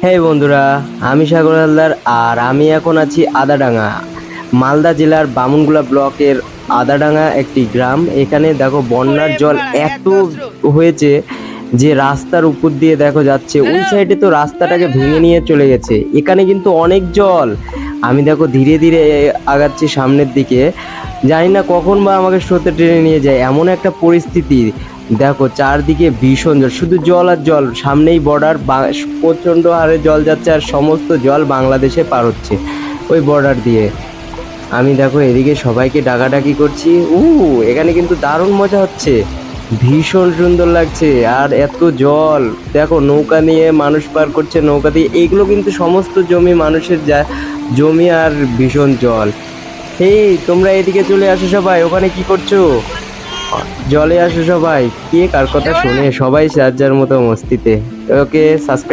হ্যাঁ বন্ধুরা, আমি সাগর হালদার আর আমি এখন আছি আদাডাঙ্গা, মালদা জেলার বামুনগোলা ব্লকের আদাডাঙ্গা একটি গ্রাম। এখানে দেখো বন্যার জল এত হয়েছে যে রাস্তার উপর দিয়ে দেখো যাচ্ছে, ওই সাইডে তো রাস্তাটাকে ভেঙে নিয়ে চলে গেছে। এখানে কিন্তু অনেক জল। আমি দেখো ধীরে ধীরে আগাচ্ছি সামনের দিকে, জানি না কখন বা আমাকে স্রোতে টেনে নিয়ে যায়, এমন একটা পরিস্থিতি। দেখো চারদিকে ভীষণ জল, শুধু জল আর জল। সামনেই বর্ডার, প্রচণ্ড হারে জল যাচ্ছে আর সমস্ত জল বাংলাদেশে পার হচ্ছে ওই বর্ডার দিয়ে। আমি দেখো এদিকে সবাইকে ডাকাডাকি করছি। এখানে কিন্তু দারুণ মজা হচ্ছে, ভীষণ সুন্দর লাগছে। আর এত জল, দেখো নৌকা নিয়ে মানুষ পার করছে, নৌকা দিয়ে। এইগুলো কিন্তু সমস্ত জমি মানুষের জমি, আর ভীষণ জল। এই তোমরা এদিকে চলে আসো সবাই, ওখানে কি করছো? জলে আসো সবাই। কে কার কথা শুনে, সবাই যার যার মতো মস্তিতে। ওকে সাবস্ক্রাইব